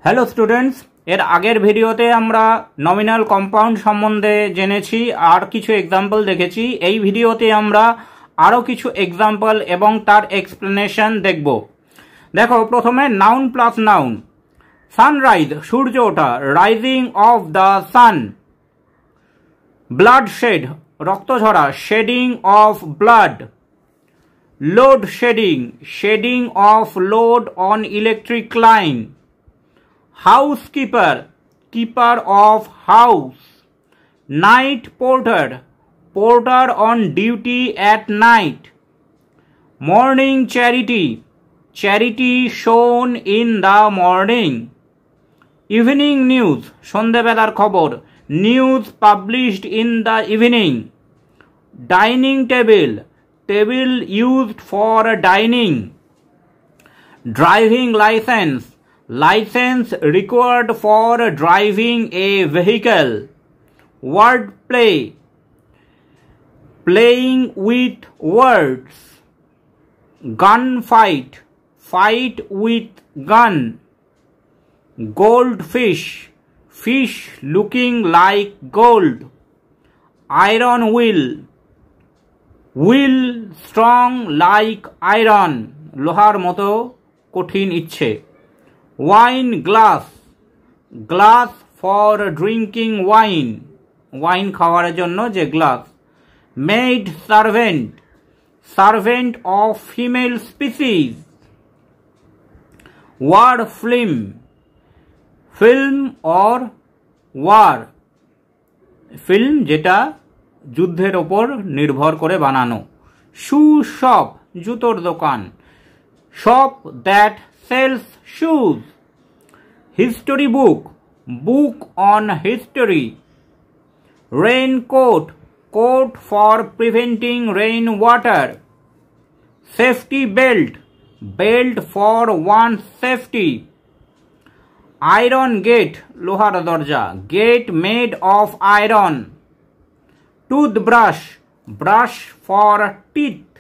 Hello students, এর আগের ভিডিওতে আমরা নমিনাল কম্পাউন্ড সম্বন্ধে জেনেছি আর কিছু এক্সাম্পল দেখেছি। এই ভিডিওতে আমরা আরও কিছু এক্সাম্পল এবং তার এক্সপ্লেনেশন দেখব। দেখো, প্রথমে নাউন প্লাস নাউন। সানরাইজ, সূর্য ওঠা, rising of the sun. Blood shed, রক্ত ঝরা, shedding of blood. Load shedding, shedding of load on electric line. Housekeeper, keeper of house. Night porter, porter on duty at night. Morning charity, charity shown in the morning. Evening news, সন্ধ্যাবেলার খবর, news published in the evening. Dining table, table used for dining. Driving license, license required for driving a vehicle. Word play, playing with words. Gun fight, fight with gun. Goldfish, fish looking like gold. Iron wheel, wheel strong like iron, লোহার মতো কঠিন ইচ্ছে। Wine glass, glass for drinking wine, wine খাওয়ার জন্য যে glass. Maid servant, servant of female species. War film, film or war, film যেটা যুদ্ধের ওপর নির্ভর করে বানানো। Shoe shop, জুতোর দোকান। Shop that sells shoes. History book, book on history. Raincoat, coat for preventing rainwater. Safety belt, belt for one's safety. Iron gate, লোহার দরজা, gate made of iron. Toothbrush, brush for teeth.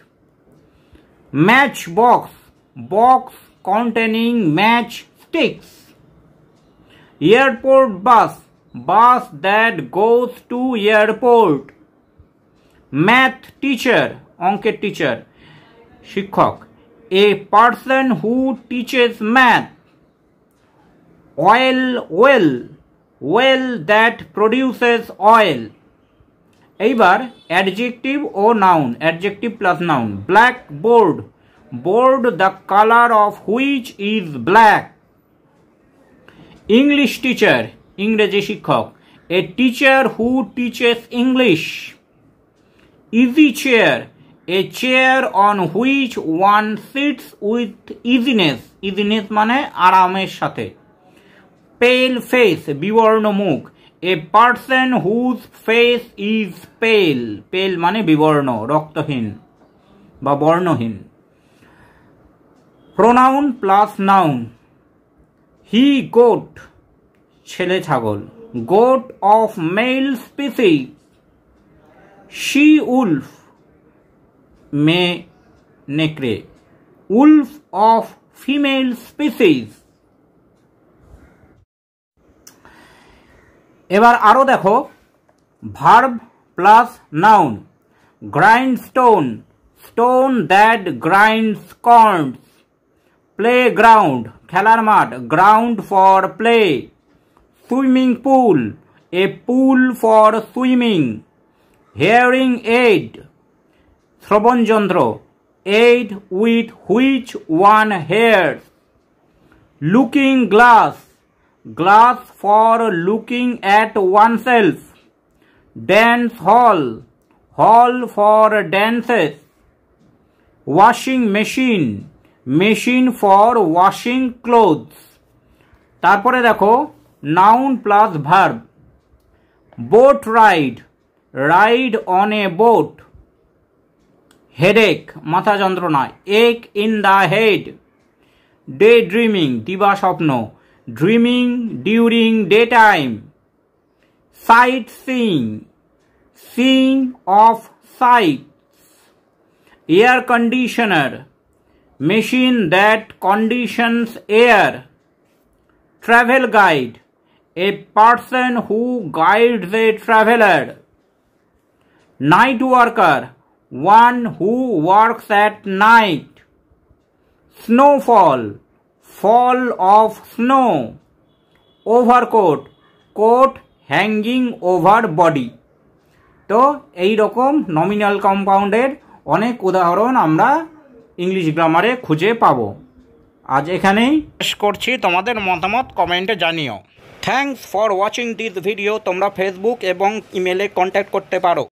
Matchbox, box containing match sticks. Airport bus, bus that goes to airport. Math teacher, অঙ্কের teacher, শিক্ষক। A person who teaches math. Oil well, well that produces oil. এইবার adjective ও noun, adjective plus noun. Blackboard, board the color of which is black. English teacher, ইংরেজি শিক্ষক। A teacher who teaches English. Easy chair, a chair on which one sits with easiness, easiness মানে আরামের সাথে। Pale face, বিবর্ণ মুখ, a person whose face is pale, pale মানে বিবর্ণ, রক্তহীন বা বর্ণহীন। Pronoun plus noun. He goat, ছেলে ছাগল। Goat of male species. She wolf, মেয়ে নেকড়ে। Wolf of female species. এবার আরো দেখো, verb plus noun. Grindstone, stone that grinds corns. Playground, খেলার মাঠ, ground for play. Swimming pool, a pool for swimming. Hearing aid, শ্রবণ যন্ত্র, aid with which one hears. Looking glass, glass for looking at oneself. Dance hall, hall for dances. Washing machine, machine for washing clothes. তারপরে দেখো noun plus verb. Boat ride, ride on a boat. Headache, মাথা যন্ত্রণা, এক in the head. Day dreaming, দিবা স্বপ্ন, dreaming during day time. Site seeing, seeing of sites. Air conditioner, machine that conditions air. travel guide, a person who guides a traveler. Night worker, one who works at night. Snowfall, fall of snow. Overcoat, coat hanging over body. তো এই রকম nominal কম্পাউন্ডের অনেক উদাহরণ আমরা English গ্রামারে খুঁজে পাবো। আজ এখানেই শেষ করছি, তোমাদের মতামত কমেন্টে জানিও। Thanks for watching this video. তোমরা ফেসবুক এবং ইমেলে কন্ট্যাক্ট করতে পারো।